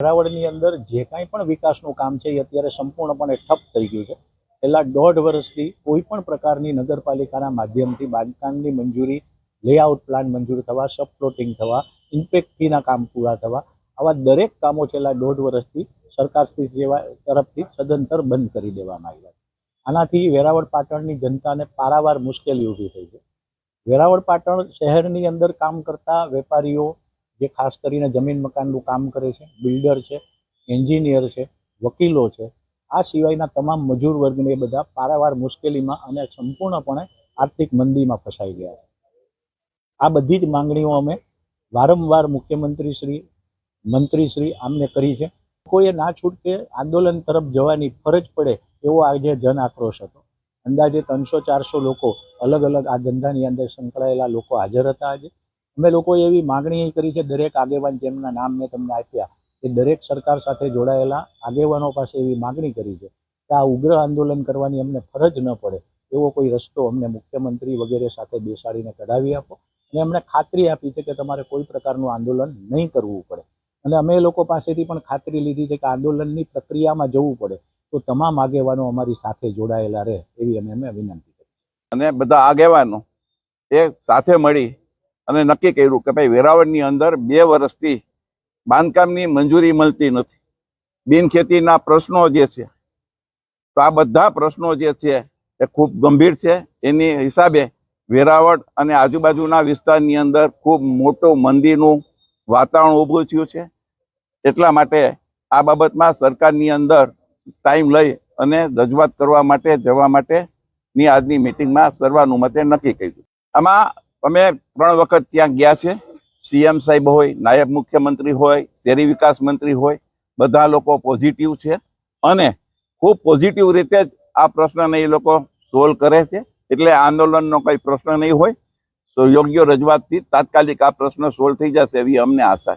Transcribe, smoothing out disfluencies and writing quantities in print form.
વેરાવળની અંદર જે કાંઈ પણ વિકાસનું કામ છે એ અત્યારે સંપૂર્ણપણે ઠપ થઈ ગયું છે. છેલ્લા 1.5 વર્ષથી કોઈ પણ પ્રકારની નગરપાલિકાના માધ્યમથી બાંધકામની મંજૂરી, લેઆઉટ પ્લાન મંજૂર થવા, સબ પ્લોટિંગ થવા, ઇમ્પેક્ટ ફીના કામ પૂરા થવા, આવા દરેક કામો છેલ્લા 1.5 વર્ષથી સરકારશ્રી તરફથી સદંતર બંધ કરી દેવામાં આવ્યા છે. આનાથી વેરાવળ પાટણની જનતાને પારાવાર મુશ્કેલી ઊભી થઈ છે. વેરાવળ પાટણ શહેરની અંદર કામ કરતા વેપારીઓ, જે ખાસ કરીને જમીન મકાનનું કામ કરે છે, બિલ્ડર છે, એન્જિનિયર છે, વકીલો છે, આ સિવાયના તમામ મજૂર વર્ગને બધા પારાવાર મુશ્કેલીમાં અને સંપૂર્ણપણે આર્થિક મંદીમાં ફસાઈ ગયા છે. આ બધી જ માંગણીઓ અમે વારંવાર મુખ્યમંત્રીશ્રી, મંત્રીશ્રી આમને કરી છે. કોઈએ ના છૂટકે આંદોલન તરફ જવાની ફરજ પડે એવો આજે જન આક્રોશ હતો. અંદાજે 300-400 લોકો અલગ અલગ આ ધંધાની અંદર સંકળાયેલા લોકો હાજર હતા. આજે અમે લોકોએ એવી માગણી કરી છે, દરેક આગેવાન જેમના નામ મેં તમને આપ્યા એ દરેક સરકાર સાથે જોડાયેલા આગેવાનો પાસે એવી માગણી કરી છે કે આ ઉગ્ર આંદોલન કરવાની અમને ફરજ ન પડે એવો કોઈ રસ્તો અમને મુખ્યમંત્રી વગેરે સાથે બેસાડીને કઢાવી આપો. અને એમણે ખાતરી આપી છે કે તમારે કોઈ પ્રકારનું આંદોલન નહીં કરવું પડે. અને અમે લોકો પાસેથી પણ ખાતરી લીધી છે કે આંદોલનની પ્રક્રિયામાં જવું પડે તો તમામ આગેવાનો અમારી સાથે જોડાયેલા રહે એવી અમે વિનંતી કરી. અને બધા આગેવાનો એ સાથે મળી અને નક્કી કર્યું કે ભાઈ વેરાવળની અંદર 2 વર્ષથી બાંધકામની મંજૂરી મળતી નથી. બિનખેતીના પ્રશ્નો જે છે, તો આ બધા પ્રશ્નો જે છે એ ખૂબ ગંભીર છે. એની હિસાબે વેરાવળ અને આજુબાજુના વિસ્તારની અંદર ખૂબ મોટું મંદીનું વાતાવરણ ઊભું થયું છે. એટલા માટે આ બાબતમાં સરકારની અંદર ટાઈમ લઈ અને રજૂઆત કરવા માટે જવા માટેની આજની મિટિંગમાં સર્વાનુમતે નક્કી કર્યું. આમાં અમે 3 વખત ત્યાં ગયા છે. સીએમ સાહેબ હોય, નાયબ મુખ્યમંત્રી હોય, શહેરી વિકાસ મંત્રી હોય, બધા લોકો પોઝિટિવ છે અને ખૂબ પોઝિટિવ રીતે જ આ પ્રશ્નને એ લોકો સોલ્વ કરે છે. એટલે આંદોલનનો કોઈ પ્રશ્ન નહીં હોય. તો યોગ્ય રજૂઆતથી તાત્કાલિક આ પ્રશ્ન સોલ્વ થઈ જશે એવી અમને આશા છે.